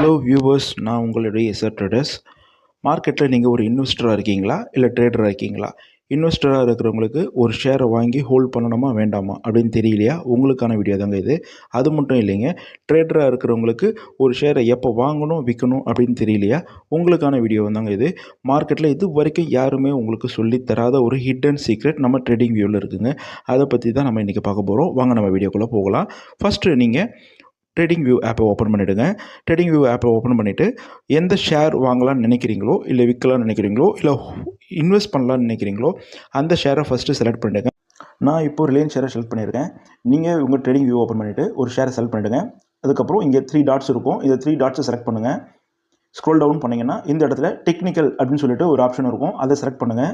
Hello viewers, நான் உங்களுடைய SR traders. மார்க்கெட்டில் நீங்கள் ஒரு இன்வெஸ்டராக இருக்கீங்களா இல்லை ட்ரேடராக இருக்கீங்களா? இன்வெஸ்டராக இருக்கிறவங்களுக்கு ஒரு ஷேரை வாங்கி ஹோல்ட் பண்ணணுமா வேண்டாமா அப்படின்னு தெரியலையா? உங்களுக்கான வீடியோ தாங்க இது. அது மட்டும் இல்லைங்க, ட்ரேடராக இருக்கிறவங்களுக்கு ஒரு ஷேரை எப்போ வாங்கணும் விற்கணும் அப்படின்னு தெரியலையா? உங்களுக்கான வீடியோ தாங்க இது. மார்க்கெட்டில் இது வரைக்கும் யாருமே உங்களுக்கு சொல்லித்தராத ஒரு ஹிடன் சீக்ரெட் நம்ம ட்ரேடிங் வியூவில் இருக்குதுங்க. அதை பற்றி தான் நம்ம இன்றைக்கி பார்க்க போகிறோம். வாங்க நம்ம வீடியோக்குள்ளே போகலாம். ஃபஸ்ட்டு நீங்கள் ட்ரேடிங் வியூ ஆப்பை ஓப்பன் பண்ணிவிடுங்க. ட்ரேடிங் வியூ ஆப்பை ஓப்பன் பண்ணிவிட்டு எந்த ஷேர் வாங்கலாம்னு நினைக்கிறீங்களோ இல்லை விற்கலாம்னு நினைக்கிறீங்களோ இல்லை இன்வெஸ்ட் பண்ணலான்னு நினைக்கிறீங்களோ அந்த ஷேரை ஃபஸ்ட்டு செலக்ட் பண்ணிவிடுங்க. நான் இப்போ ரிலையன்ஸ் ஷேரை செலக்ட் பண்ணியிருக்கேன். நீங்கள் உங்கள் ட்ரேடிங் வியூ ஓப்பன் பண்ணிவிட்டு ஒரு ஷேரை செலக்ட் பண்ணிவிடுங்க. அதுக்கப்புறம் இங்கே 3 டாட்ஸ் இருக்கும். இந்த 3 டாட்ஸை செலக்ட் பண்ணுங்கள். ஸ்க்ரோல் டவுன் பண்ணிங்கன்னா இந்த இடத்துல டெக்னிக்கல் அப்படின்னு சொல்லிட்டு ஒரு ஆப்ஷன் இருக்கும். அதை செலக்ட் பண்ணுங்கள்.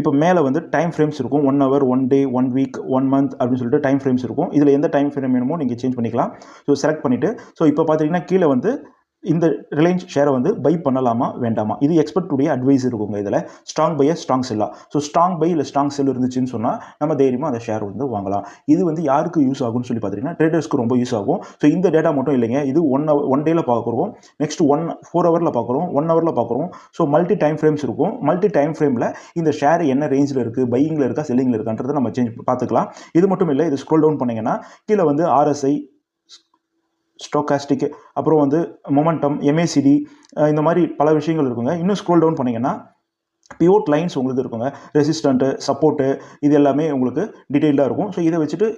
இப்போ மேலே வந்து டைம் ஃப்ரேம்ஸ் இருக்கும். 1 hour, 1 day, 1 week, 1 month அப்படின்னு சொல்லிட்டு டைம் ஃப்ரேம்ஸ் இருக்கும். இதில் எந்த டைம் ஃப்ரேம் வேணுமோ நீங்கள் சேஞ்ச் பண்ணிக்கலாம். ஸோ செலக்ட் பண்ணிவிட்டு இப்போ பார்த்தீங்கன்னா கீழே வந்து இந்த ரிலையன்ஸ் ஷேரை வந்து பை பண்ணலாமா வேண்டாமா, இது எக்ஸ்பர்ட்டுடைய அட்வைஸ் இருக்குங்க. இதில் ஸ்ட்ராங் பையா ஸ்ட்ராங் செல்லா. ஸோ ஸ்ட்ராங் பை இல்லை ஸ்ட்ராங் செல் இருந்துச்சுன்னு சொன்னால் நம்ம தைரியமாக அந்த ஷேர் வந்து வாங்கலாம். இது வந்து யாருக்கு யூஸ் ஆகும்னு சொல்லி பார்த்தீங்கன்னா ட்ரேடர்ஸ்க்கு ரொம்ப யூஸ் ஆகும். ஸோ இந்த டேட்டா மட்டும் இல்லைங்க, இது 1 டேயில் பார்க்குறோம், நெக்ஸ்ட் 4 hourல பார்க்குறோம், 1 hourல பார்க்குறோம். ஸோ மல்டி டைம் ஃப்ரேம்ஸ் இருக்கும். மல்டி டைம் ஃப்ரேமில் இந்த ஷேர் என்ன ரேஞ்சில் இருக்குது, பையிங்கில் இருக்கா செல்லிங்கில் இருக்கான்றதை நம்ம பார்த்துக்கலாம். இது மட்டும் இல்லை, இது ஸ்க்ரோல் டவுன் பண்ணிங்கன்னா கீழே வந்து RSI, ஸ்டோகாஸ்டிக், அப்புறம் வந்து மொமெண்டம், MACD, இந்த மாதிரி பல விஷயங்கள் இருக்குங்க. இன்னும் ஸ்க்ரோல் டவுன் பண்ணிங்கன்னா பிவோட் லைன்ஸ் உங்களுக்கு இருக்குங்க. ரெசிஸ்டண்ட்டு, சப்போர்ட்டு, இது எல்லாமே உங்களுக்கு டீட்டெயிலாக இருக்கும். ஸோ இதை வச்சுட்டு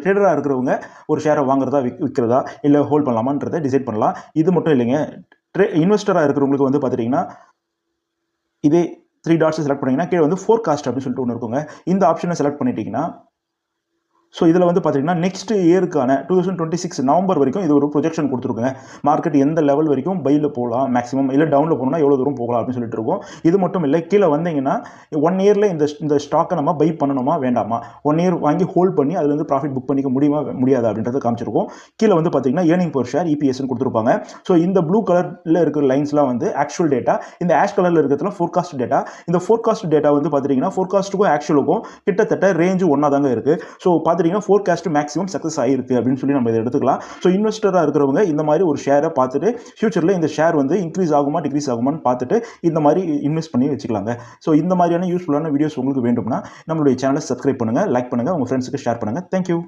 ட்ரேடராக இருக்கிறவங்க ஒரு ஷேரை வாங்குறதா விற்கிறதா இல்லை ஹோல்ட் பண்ணலாமான்றதை டிசைட் பண்ணலாம். இது மட்டும் இல்லைங்க, இன்வெஸ்டராக இருக்கிறவங்களுக்கு வந்து பார்த்துட்டிங்கன்னா இதே 3 டாட்ஸ் செலக்ட் பண்ணிங்கன்னா கீழே வந்து ஃபோர்காஸ்ட் அப்படின்னு சொல்லிட்டு ஒன்று இருக்குங்க. இந்த ஆப்ஷனை செலக்ட் பண்ணிட்டீங்கன்னா ஸோ இதில் வந்து பார்த்தீங்கன்னா நெக்ஸ்ட் இயருக்கான 2026 நவம்பர் வரைக்கும் இது ஒரு ப்ரொஜெக்ஷன் கொடுத்துருக்குங்க. மார்க்கெட் எந்த லெவல் வரைக்கும் பையில் போகலாம், மேக்ஸிமம் இல்லை டவுனில் போகணும்னா எவ்வளோ தூரம் போகலாம் அப்படின்னு சொல்லிட்டு இருக்கும். இது மட்டும் இல்லை, கீழே வந்தீங்கன்னா 1 இயரில் இந்த ஸ்டாக்கை நம்ம பை பண்ணணுமா வேண்டாமா, 1 இயர் வாங்கி ஹோல்ட் பண்ணி அதுலேருந்து ப்ராஃபிட் புக் பண்ணிக்க முடியாது அப்படின்றத காமிச்சிருக்கும். கீழே வந்து பார்த்தீங்கன்னா ஏர்னிங் பர் ஷேர் EPSன்னு கொடுத்துருப்பாங்க. ஸோ இந்த ப்ளூ கலரில் இருக்கிற லைன்ஸ்லாம் வந்து ஆக்சுவல் டேட்டா, இந்த ஆஷ் கலரில் இருக்கிறதுல ஃபோர்காஸ்ட் டேட்டா. இந்த ஃபோர்காஸ்ட் டேட்டா வந்து பார்த்துட்டிங்கன்னா ஃபோர்காஸ்ட்டுக்கும் ஆக்சுவலுக்கும் கிட்டத்தட்ட ரேஞ்சு ஒன்றா தாங்க இருக்குது. ஸோ ஃபோர்காஸ்ட் மேக்ஸிமம் சக்ஸஸ் ஆகிருக்கு அப்படின்னு சொல்லி நம்ம இதை எடுத்துக்கலாம். ஸோ இன்வெஸ்டராக இருக்கிறவங்க இந்த மாதிரி ஒரு ஷேரை பார்த்துட்டு ஃபியூச்சரில் இந்த ஷேர் வந்து இன்க்ரீஸ் ஆகுமா டிக்ரீஸ் ஆகுமான்னு பார்த்துட்டு இந்த மாதிரி இன்வெஸ்ட் பண்ணி வச்சுக்கலாங்க. ஸோ இந்த மாதிரியான யூஸ்ஃபுல்லான வீடியோஸ் உங்களுக்கு வேண்டும்னா நம்மளுடைய சேனலை சப்ஸ்கிரைப் பண்ணுங்கள், லைக் பண்ணுங்கள், உங்கள் ஃப்ரெண்ட்ஸுக்கு ஷேர் பண்ணுங்கள். தேங்க்யூ.